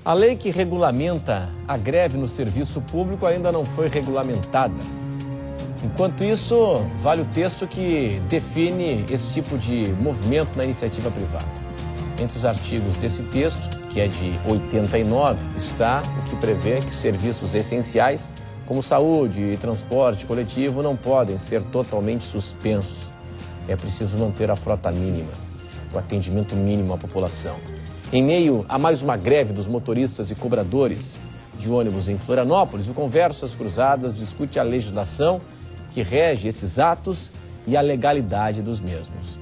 A lei que regulamenta a greve no serviço público ainda não foi regulamentada. Enquanto isso, vale o texto que define esse tipo de movimento na iniciativa privada. Entre os artigos desse texto, que é de 89, está o que prevê que serviços essenciais, como saúde e transporte coletivo, não podem ser totalmente suspensos. É preciso manter a frota mínima, o atendimento mínimo à população. Em meio a mais uma greve dos motoristas e cobradores de ônibus em Florianópolis, o Conversas Cruzadas discute a legislação que rege esses atos e a legalidade dos mesmos.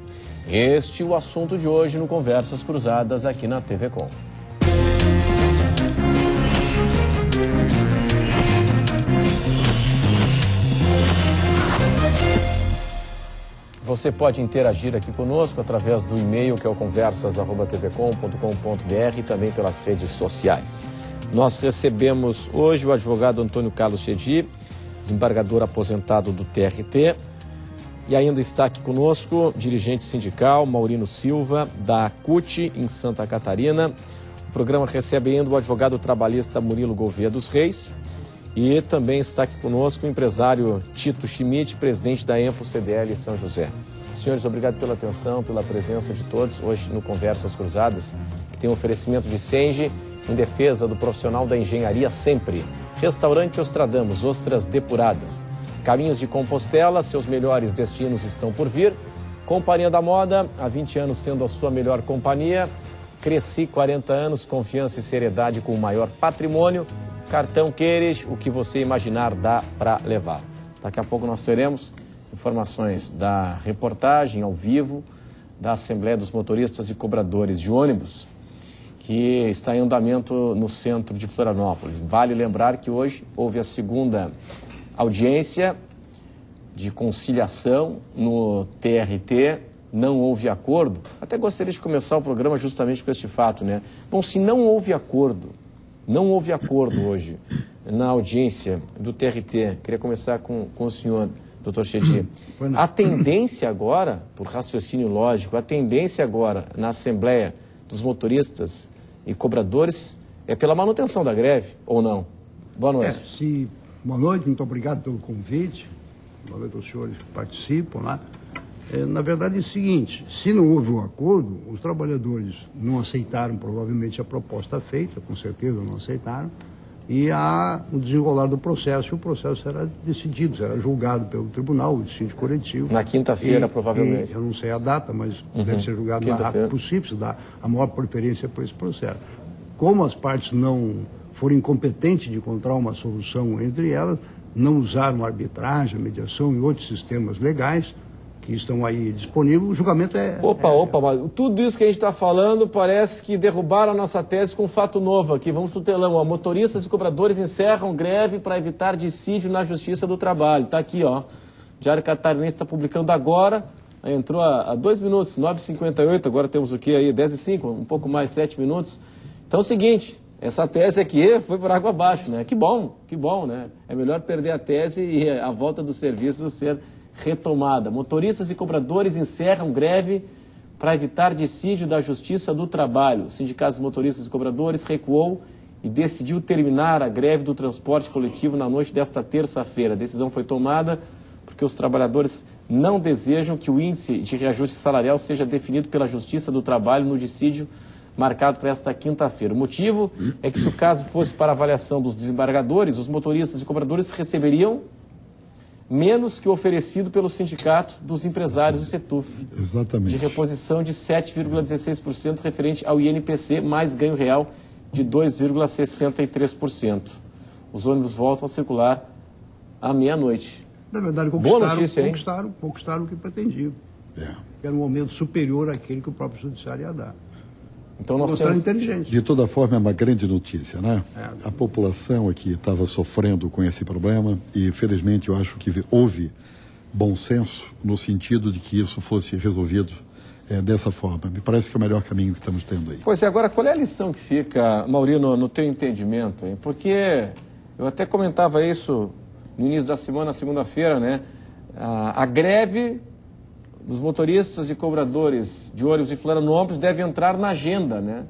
Este é o assunto de hoje no Conversas Cruzadas aqui na TV Com. Você pode interagir aqui conosco através do e-mail que é o conversas@tvcom.com.br e também pelas redes sociais. Nós recebemos hoje o advogado Antônio Carlos Chedi, desembargador aposentado do TRT, e ainda está aqui conosco dirigente sindical Maurino Silva, da CUT em Santa Catarina. O programa recebe ainda o advogado trabalhista Murilo Gouveia dos Reis. E também está aqui conosco o empresário Tito Schmidt, presidente da Enfo CDL São José. Senhores, obrigado pela atenção, pela presença de todos hoje no Conversas Cruzadas, que tem um oferecimento de Senge em defesa do profissional da engenharia sempre. Restaurante Ostradamus, ostras depuradas. Caminhos de Compostela, seus melhores destinos estão por vir. Companhia da Moda, há 20 anos sendo a sua melhor companhia. Cresci 40 anos, confiança e seriedade com o maior patrimônio. Cartão Queires, o que você imaginar dá para levar. Daqui a pouco nós teremos informações da reportagem ao vivo da Assembleia dos Motoristas e Cobradores de Ônibus, que está em andamento no centro de Florianópolis. Vale lembrar que hoje houve a segunda audiência de conciliação no TRT, não houve acordo. Até gostaria de começar o programa justamente com este fato, né? Bom, se não houve acordo hoje na audiência do TRT. Queria começar com o senhor, doutor Chedi. A tendência agora, por raciocínio lógico, a tendência agora na Assembleia dos Motoristas e Cobradores é pela manutenção da greve, ou não? Boa noite. Boa noite, muito obrigado pelo convite. Boa noite aos senhores que participam lá. Na verdade é o seguinte, se não houve um acordo, os trabalhadores não aceitaram provavelmente a proposta feita, com certeza não aceitaram, e há o desenrolar do processo, e o processo será decidido, será julgado pelo tribunal, o dissídio coletivo. Na quinta-feira, provavelmente. Eu não sei a data, mas deve ser julgado o mais rápido possível, se dá a maior preferência para esse processo. Como as partes não foram incompetentes de encontrar uma solução entre elas, não usaram a arbitragem, a mediação e outros sistemas legais, que estão aí disponíveis, o julgamento mas tudo isso que a gente está falando parece que derrubaram a nossa tese com um fato novo aqui. Vamos pro telão, ó. Motoristas e cobradores encerram greve para evitar dissídio na Justiça do Trabalho. Está aqui, ó. O Diário Catarinense está publicando agora, entrou há 2 minutos, 9h58, agora temos o quê aí? 10h05, um pouco mais, 7 minutos. Então é o seguinte, essa tese aqui foi por água abaixo, né? Que bom, né? É melhor perder a tese e a volta do serviço ser retomada. Motoristas e cobradores encerram greve para evitar dissídio da Justiça do Trabalho. O Sindicato dos Motoristas e Cobradores recuou e decidiu terminar a greve do transporte coletivo na noite desta terça-feira. A decisão foi tomada porque os trabalhadores não desejam que o índice de reajuste salarial seja definido pela Justiça do Trabalho no dissídio marcado para esta quinta-feira. O motivo é que, se o caso fosse para avaliação dos desembargadores, os motoristas e cobradores receberiam menos que o oferecido pelo Sindicato dos Empresários do Setuf. Exatamente. De reposição de 7,16% referente ao INPC, mais ganho real de 2,63%. Os ônibus voltam a circular à meia-noite. Na verdade, conquistaram o que pretendiam. Era um aumento superior àquele que o próprio judiciário ia dar. Então nós temos... inteligente. De toda forma, é uma grande notícia, né? A população aqui estava sofrendo com esse problema e, felizmente, eu acho que houve bom senso no sentido de que isso fosse resolvido dessa forma. Me parece que é o melhor caminho que estamos tendo aí. Pois é, agora, qual é a lição que fica, Maurino, no teu entendimento? Hein? Porque eu até comentava isso no início da semana, segunda-feira, né? A greve dos motoristas e cobradores de ônibus em Florianópolis deve entrar na agenda, né?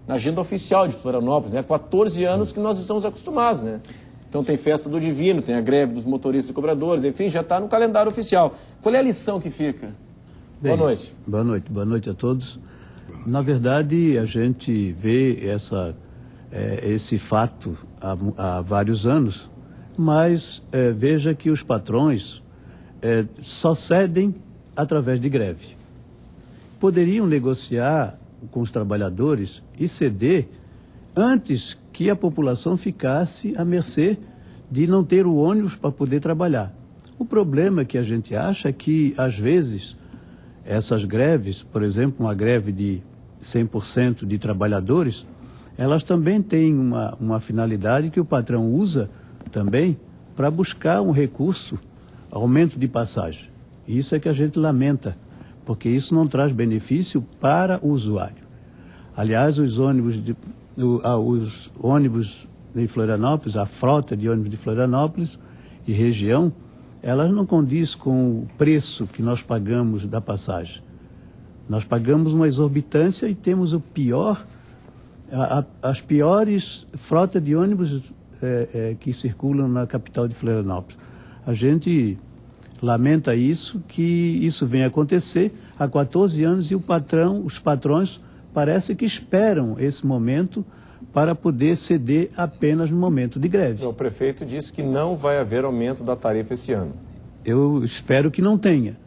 na agenda oficial de Florianópolis, né? Há 14 anos que nós estamos acostumados, né? Então tem festa do Divino, tem a greve dos motoristas e cobradores, enfim, já está no calendário oficial. Qual é a lição que fica? Bem, boa noite. Boa noite a todos. Na verdade, a gente vê esse fato há vários anos, mas veja que os patrões só cedem através de greve. Poderiam negociar com os trabalhadores e ceder antes que a população ficasse à mercê de não ter o ônibus para poder trabalhar. O problema que a gente acha é que, às vezes, essas greves, por exemplo, uma greve de 100% de trabalhadores, elas também têm uma finalidade que o patrão usa também para buscar um recurso, aumento de passagem. Isso é que a gente lamenta, porque isso não traz benefício para o usuário. Aliás, os ônibus de Florianópolis, a frota de ônibus de Florianópolis e região, elas não condiz com o preço que nós pagamos da passagem. Nós pagamos uma exorbitância e temos as piores frotas de ônibus que circulam na capital de Florianópolis. A gente lamenta que isso venha acontecer há 14 anos e os patrões parece que esperam esse momento para poder ceder apenas no momento de greve. O prefeito disse que não vai haver aumento da tarifa esse ano. Eu espero que não tenha,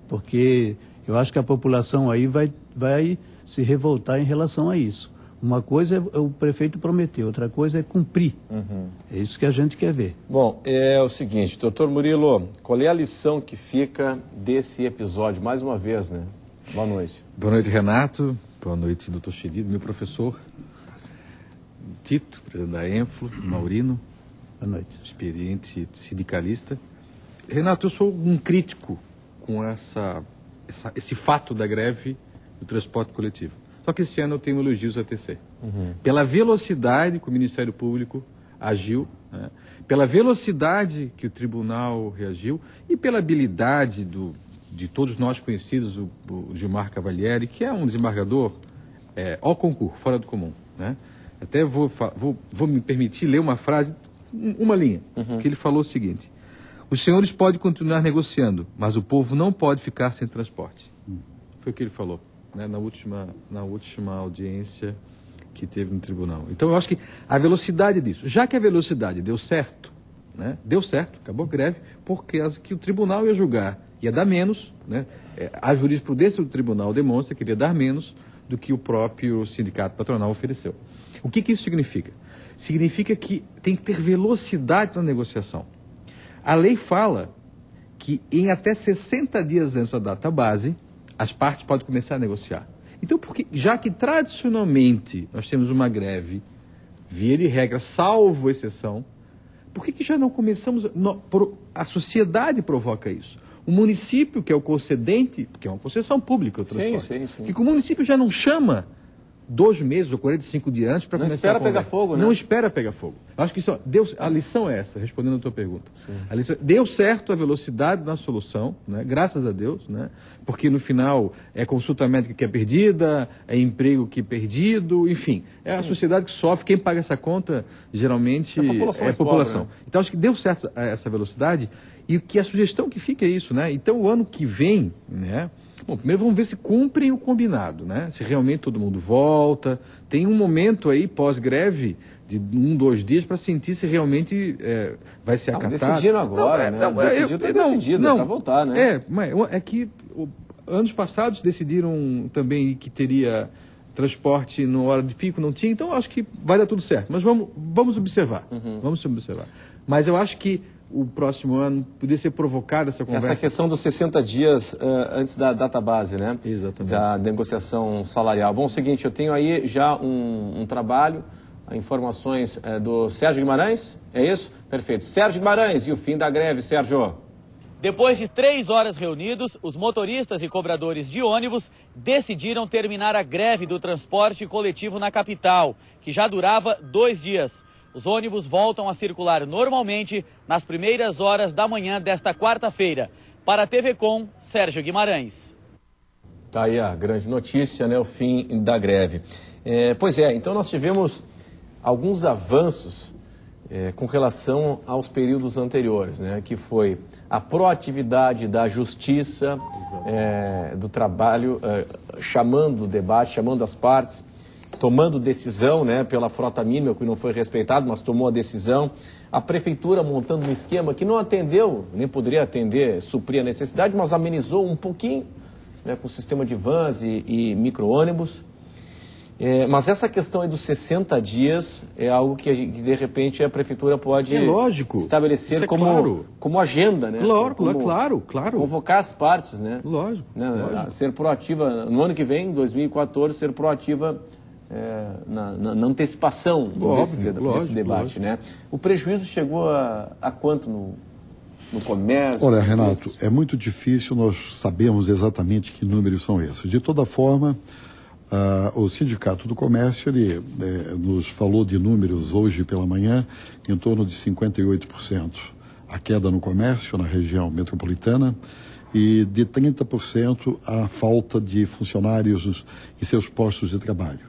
porque eu acho que a população aí vai se revoltar em relação a isso. Uma coisa é o prefeito prometer, outra coisa é cumprir. É isso que a gente quer ver. Bom, é o seguinte, doutor Murilo, qual é a lição que fica desse episódio, mais uma vez, né? Boa noite. Boa noite, Renato. Boa noite, doutor Chedido, meu professor. Tito, presidente da Enflo, Maurino. Boa noite. Experiente sindicalista. Renato, eu sou um crítico com esse fato da greve do transporte coletivo. Só que esse ano eu tenho elogios a tecer. Pela velocidade que o Ministério Público agiu, né? Pela velocidade que o tribunal reagiu e pela habilidade de todos nós conhecidos, o Gilmar Cavalieri, que é um desembargador ao concurso, fora do comum, né? Até vou me permitir ler uma frase, uma linha, que ele falou o seguinte: os senhores podem continuar negociando, mas o povo não pode ficar sem transporte. Foi o que ele falou, né, na última audiência que teve no tribunal. Então eu acho que a velocidade disso, já que a velocidade deu certo, né, acabou a greve, porque que o tribunal ia julgar, ia dar menos, né, a jurisprudência do tribunal demonstra que iria dar menos do que o próprio sindicato patronal ofereceu. O que isso significa? Significa que tem que ter velocidade na negociação. A lei fala que em até 60 dias antes da data base, as partes podem começar a negociar. Então, já que tradicionalmente nós temos uma greve, via de regra, salvo exceção, por que já não começamos? A sociedade provoca isso. O município, que é o concedente, porque é uma concessão pública o transporte, sim. que o município já não chama 2 meses ou 45 dias antes para começar a conversa. Não espera pegar fogo, né? Não espera pegar fogo. Acho que isso, a lição é essa, respondendo a tua pergunta. A lição, deu certo a velocidade na solução, né? Graças a Deus, né? Porque no final é consulta médica que é perdida, é emprego que é perdido, enfim. É a sociedade que sofre, quem paga essa conta geralmente é a população. Pobre, né? Então acho que deu certo essa velocidade e que a sugestão que fica é isso, né? Então o ano que vem, né? Bom, primeiro vamos ver se cumprem o combinado, né? Se realmente todo mundo volta. Tem um momento aí, pós-greve, de 1, 2 dias, para sentir se realmente vai ser acatado. Decidiram agora, né? Decidido, para voltar, né? É que anos passados decidiram também que teria transporte na hora de pico, não tinha. Então, acho que vai dar tudo certo. Mas vamos observar. Vamos observar. Mas eu acho que o próximo ano poderia ser provocada essa conversa. Essa questão dos 60 dias antes da data base, né? Exatamente. Da negociação salarial. Bom, é o seguinte, eu tenho aí já um trabalho, informações do Sérgio Guimarães, é isso? Perfeito. Sérgio Guimarães, e o fim da greve, Sérgio? Depois de 3 horas reunidos, os motoristas e cobradores de ônibus decidiram terminar a greve do transporte coletivo na capital, que já durava 2 dias. Os ônibus voltam a circular normalmente nas primeiras horas da manhã desta quarta-feira. Para a TV Com, Sérgio Guimarães. Tá aí a grande notícia, né? O fim da greve. Pois é, então nós tivemos alguns avanços com relação aos períodos anteriores, né? Que foi a proatividade da justiça, do trabalho, chamando o debate, chamando as partes, tomando decisão, né? Pela frota mínima, que não foi respeitado, mas tomou a decisão. A prefeitura montando um esquema que não atendeu, nem poderia atender, suprir a necessidade, mas amenizou um pouquinho, né, com o sistema de vans e micro-ônibus. Mas essa questão aí dos 60 dias é algo que de repente a prefeitura pode estabelecer como agenda, né? Claro. Convocar as partes, né? Lógico. Ser proativa, no ano que vem, 2014, ser proativa na antecipação desse debate, né? O prejuízo chegou a quanto no comércio? Olha, Renato, é muito difícil nós sabermos exatamente que números são esses. De toda forma, o Sindicato do Comércio ele, nos falou de números hoje pela manhã, em torno de 58% a queda no comércio na região metropolitana e de 30% a falta de funcionários em seus postos de trabalho.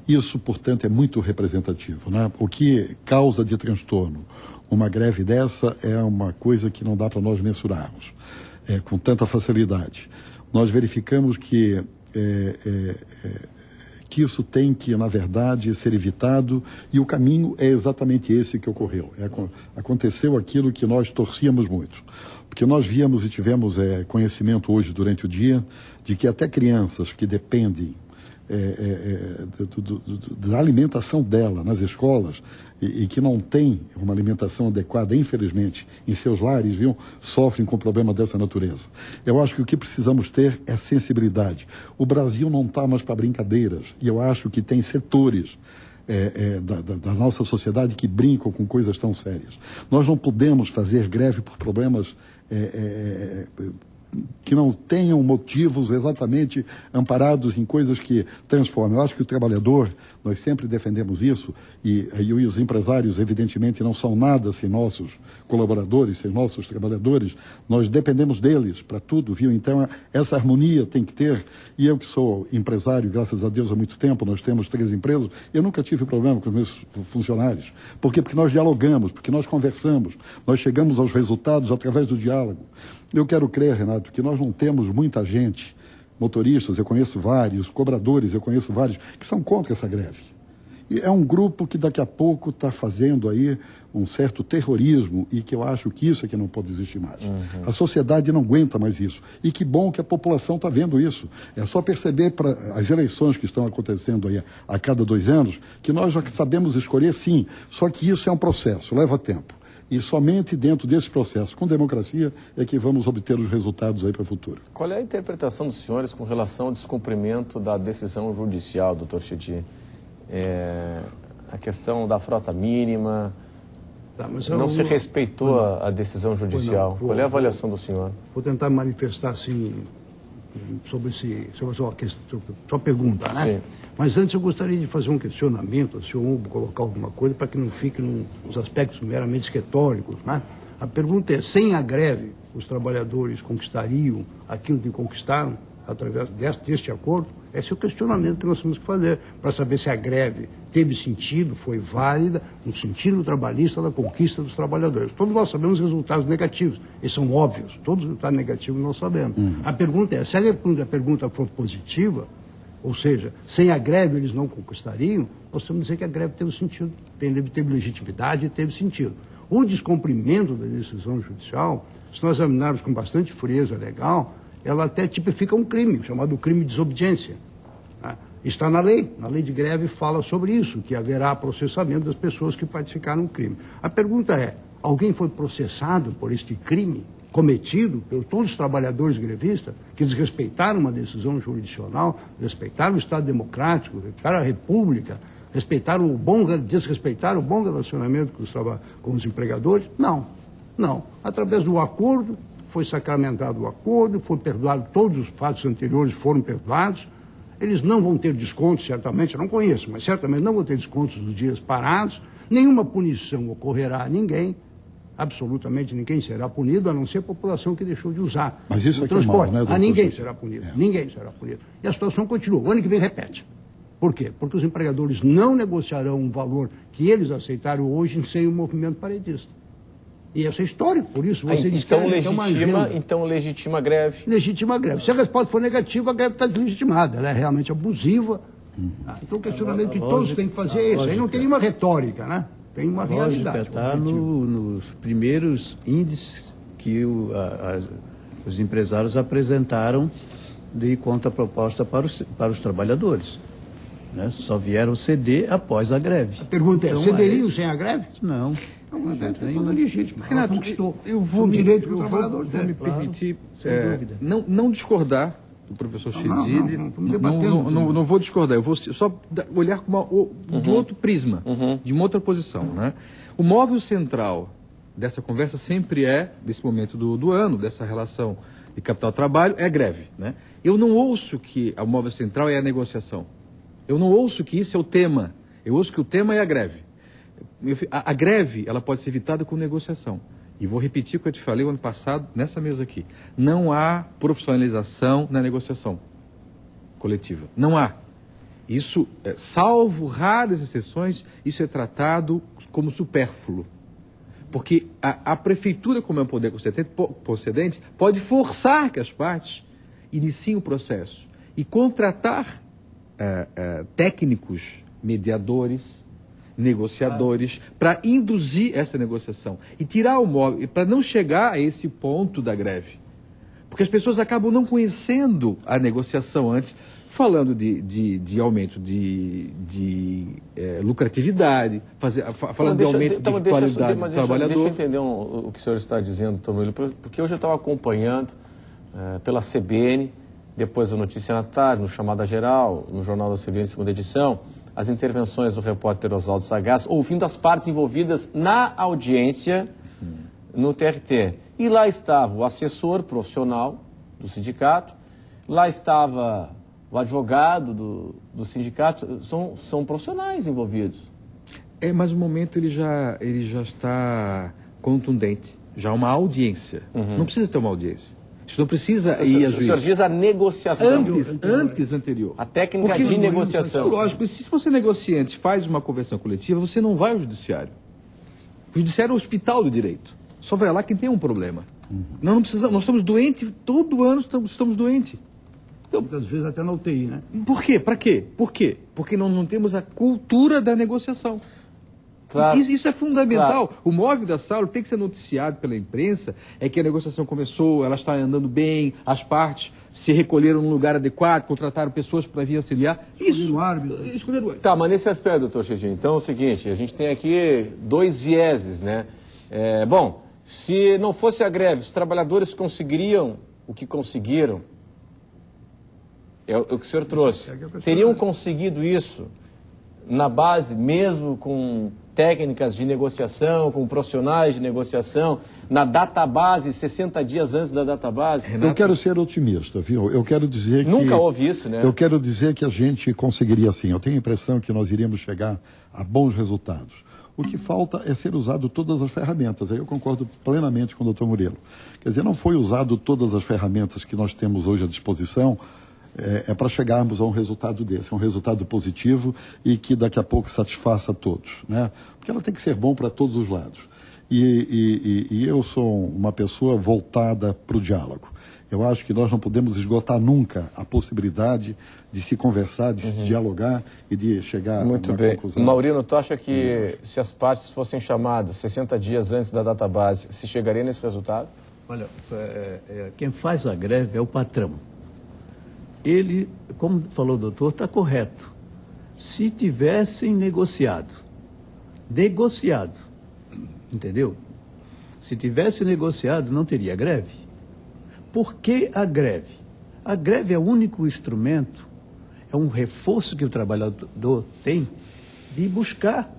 Isso, portanto, é muito representativo, né? O que causa de transtorno uma greve dessa é uma coisa que não dá para nós mensurarmos com tanta facilidade. Nós verificamos que isso tem que, na verdade, ser evitado e o caminho é exatamente esse que ocorreu. Aconteceu aquilo que nós torcíamos muito. Porque nós víamos e tivemos conhecimento hoje durante o dia de que até crianças que dependem da alimentação dela nas escolas e que não têm uma alimentação adequada, infelizmente, em seus lares, sofrem com problema dessa natureza. Eu acho que o que precisamos ter é sensibilidade. O Brasil não está mais para brincadeiras e eu acho que tem setores da nossa sociedade que brincam com coisas tão sérias. Nós não podemos fazer greve por problemas que não tenham motivos exatamente amparados em coisas que transformam. Eu acho que o trabalhador, nós sempre defendemos isso, e os empresários, evidentemente, não são nada sem nossos colaboradores, sem nossos trabalhadores. Nós dependemos deles para tudo, viu? Então, essa harmonia tem que ter. E eu que sou empresário, graças a Deus, há muito tempo, nós temos 3 empresas, eu nunca tive problema com os meus funcionários. Por quê? Porque nós dialogamos, porque nós conversamos, nós chegamos aos resultados através do diálogo. Eu quero crer, Renato, que nós não temos muita gente, motoristas, eu conheço vários, cobradores, eu conheço vários, que são contra essa greve. E é um grupo que daqui a pouco está fazendo aí um certo terrorismo e que eu acho que isso é que não pode existir mais. A sociedade não aguenta mais isso. E que bom que a população está vendo isso. É só perceber para as eleições que estão acontecendo aí a cada 2 anos, que nós já sabemos escolher sim, só que isso é um processo, leva tempo. E somente dentro desse processo, com democracia, é que vamos obter os resultados aí para o futuro. Qual é a interpretação dos senhores com relação ao descumprimento da decisão judicial, doutor Chedid? A questão da frota mínima, não se respeitou a decisão judicial. Qual é a avaliação do senhor? Vou tentar manifestar, assim, sobre a sua pergunta, né? Sim. Mas antes eu gostaria de fazer um questionamento, se eu colocar alguma coisa, para que não fique nos aspectos meramente retóricos, né? A pergunta é, sem a greve, os trabalhadores conquistariam aquilo que conquistaram através deste acordo? Esse é o questionamento que nós temos que fazer, para saber se a greve teve sentido, foi válida, no sentido trabalhista da conquista dos trabalhadores. Todos nós sabemos os resultados negativos, eles são óbvios, todos os resultados negativos nós sabemos. A pergunta é, se a pergunta for positiva, ou seja, sem a greve eles não conquistariam, nós temos que dizer que a greve teve sentido, teve legitimidade e teve sentido. O descumprimento da decisão judicial, se nós examinarmos com bastante frieza legal, ela até tipifica um crime, chamado crime de desobediência. Né? Está na lei de greve fala sobre isso, que haverá processamento das pessoas que participaram do crime. A pergunta é, alguém foi processado por este crime cometido por todos os trabalhadores grevistas, que desrespeitaram uma decisão jurisdicional, respeitaram o Estado democrático, respeitaram a República, desrespeitaram o bom relacionamento com os empregadores? Não. Através do acordo, foi sacramentado o acordo, foi perdoado, todos os fatos anteriores foram perdoados. Eles não vão ter descontos, certamente, eu não conheço, mas certamente não vão ter descontos dos dias parados, nenhuma punição ocorrerá a ninguém. Absolutamente ninguém será punido, a não ser a população que deixou de usar Mas isso o aqui é mal, transporte. né, doutor? Ninguém será punido, ninguém será punido. E a situação continua. O ano que vem repete. Por quê? Porque os empregadores não negociarão um valor que eles aceitaram hoje sem o movimento paredista. E isso é histórico, por isso você então legitima a greve. Legitima a greve. Se a resposta for negativa, a greve está deslegitimada, ela é realmente abusiva. Então o questionamento que todos têm que fazer é esse. Aí não tem nenhuma retórica, né? Tem uma realidade. Está nos primeiros índices que os empresários apresentaram de contraproposta para os trabalhadores. Né? Só vieram ceder após a greve. A pergunta é, então, cederiam sem a greve? Não. Não, a greve é toda legítima. Renato, conquistou. eu vou me permitir não discordar do professor Chedid, não vou discordar, eu vou só olhar de outro prisma, de uma outra posição. Né? O móvel central dessa conversa sempre é, desse momento do ano, dessa relação de capital-trabalho, é a greve. Né? Eu não ouço que o móvel central é a negociação. Eu não ouço que isso é o tema. Eu ouço que o tema é a greve. A greve ela pode ser evitada com negociação. E vou repetir o que eu te falei o ano passado, nessa mesa aqui. Não há profissionalização na negociação coletiva. Não há. Isso, salvo raras exceções, isso é tratado como supérfluo. Porque a prefeitura, como é um poder concedente, pode forçar que as partes iniciem o processo e contratar técnicos, mediadores, negociadores, para induzir essa negociação e tirar o móvel, para não chegar a esse ponto da greve. Porque as pessoas acabam não conhecendo a negociação antes, falando de aumento de lucratividade, falando de aumento de qualidade do trabalhador. Deixa eu entender o que o senhor está dizendo, Tomilo, porque hoje eu estava acompanhando pela CBN, depois do Notícia na Tarde, no Chamada Geral, no Jornal da CBN, segunda edição, as intervenções do repórter Oswaldo Sagaz, ouvindo as partes envolvidas na audiência no TRT. E lá estava o assessor profissional do sindicato, lá estava o advogado do sindicato, são profissionais envolvidos. Mas o momento ele já está contundente, já há uma audiência. Não precisa ter uma audiência. Isso não precisa ir a juízo. O senhor diz a negociação. Antes anterior. A técnica de negociação. Lógico, se você negociante faz uma conversão coletiva, você não vai ao judiciário. O judiciário é o hospital do direito. Só vai lá quem tem um problema. Nós não precisamos, nós estamos doentes, todo ano estamos doentes. Então, muitas vezes até na UTI, né? Por quê? Para quê? Por quê? Porque nós não temos a cultura da negociação. Claro. Isso é fundamental. Claro. O móvel da Saulo tem que ser noticiado pela imprensa, é que a negociação começou, ela está andando bem, as partes se recolheram num lugar adequado, contrataram pessoas para vir auxiliar. Isso. Escolher o árbitro. Tá, mas nesse aspecto, doutor Chedid, então é o seguinte, a gente tem aqui dois vieses, né? Bom, se não fosse a greve, os trabalhadores conseguiriam o que conseguiram, é o que o senhor trouxe. Teriam conseguido isso na base, mesmo com técnicas de negociação, com profissionais de negociação, na database, 60 dias antes da database? Renato? Eu quero ser otimista, viu? Eu quero dizer que... Nunca houve isso, né? Eu quero dizer que a gente conseguiria sim. Eu tenho a impressão que nós iríamos chegar a bons resultados. O que falta é ser usado todas as ferramentas. Aí eu concordo plenamente com o doutor Murilo. Quer dizer, não foi usado todas as ferramentas que nós temos hoje à disposição para chegarmos a um resultado desse, um resultado positivo e que daqui a pouco satisfaça a todos, né? Porque ela tem que ser bom para todos os lados. E eu sou uma pessoa voltada para o diálogo. Eu acho que nós não podemos esgotar nunca a possibilidade de se conversar, de se dialogar e de chegar a uma conclusão. Maurino, tu acha que se as partes fossem chamadas 60 dias antes da database, se chegaria nesse resultado? Olha, quem faz a greve é o patrão. Ele, como falou o doutor, está correto. Se tivessem negociado, entendeu? Se tivesse negociado, não teria greve. Por que a greve? A greve é o único instrumento, é um reforço que o trabalhador tem de buscar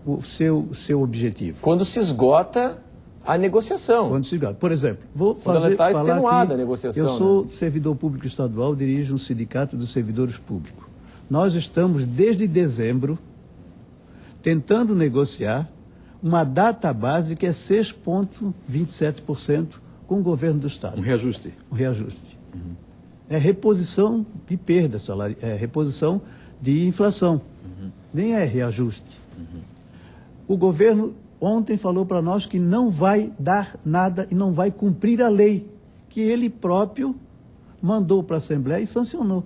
o seu objetivo. Quando se esgota a negociação. Quando se esgota. Por exemplo, vou falar extenuada a negociação. Eu sou servidor público estadual, dirijo um sindicato dos servidores públicos. Nós estamos, desde dezembro, tentando negociar uma data base que é 6,27% com o governo do Estado. Um reajuste. Um reajuste. É reposição de perda salarial, é reposição de inflação. Nem é reajuste. O governo ontem falou para nós que não vai dar nada e não vai cumprir a lei que ele próprio mandou para a Assembleia e sancionou.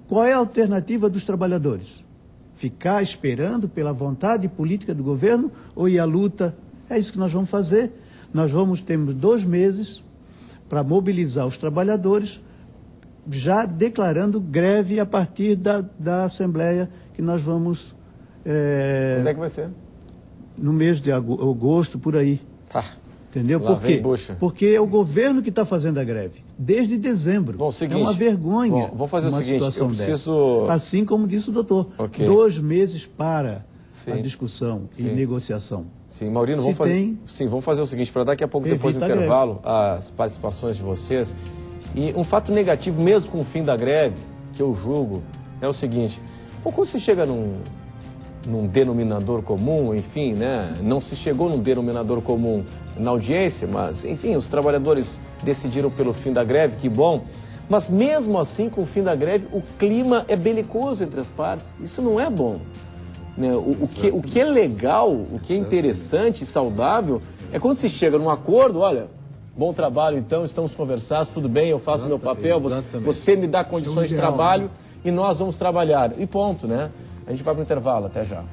Qual é a alternativa dos trabalhadores? Ficar esperando pela vontade política do governo ou ir à luta? É isso que nós vamos fazer. Temos 2 meses para mobilizar os trabalhadores, já declarando greve a partir da Assembleia, que nós vamos... Onde é que vai ser? No mês de agosto, por aí. Tá. Entendeu? Lá Por quê? vem bucha. Porque é o governo que está fazendo a greve, desde dezembro. Bom, seguinte, é uma vergonha. vamos fazer o uma seguinte, situação eu preciso... dessa. Assim como disse o doutor, Ok. 2 meses para Sim. a discussão e Sim. negociação. Sim, Maurino, Se vamos fazer, tem, sim, vamos fazer o seguinte, para daqui a pouco, depois do evita a intervalo, as participações de vocês. E um fato negativo, mesmo com o fim da greve, que eu julgo, é o seguinte: quando se chega num denominador comum, enfim, né? Não se chegou num denominador comum na audiência, mas, enfim, os trabalhadores decidiram pelo fim da greve, que bom. Mas mesmo assim, com o fim da greve, o clima é belicoso entre as partes. Isso não é bom. Né? O que é legal, o que é interessante e saudável, é quando se chega num acordo, olha, bom trabalho então, estamos conversados, tudo bem, eu faço o meu papel, você me dá condições de trabalho e nós vamos trabalhar. E ponto, né? A gente vai para o intervalo, até já.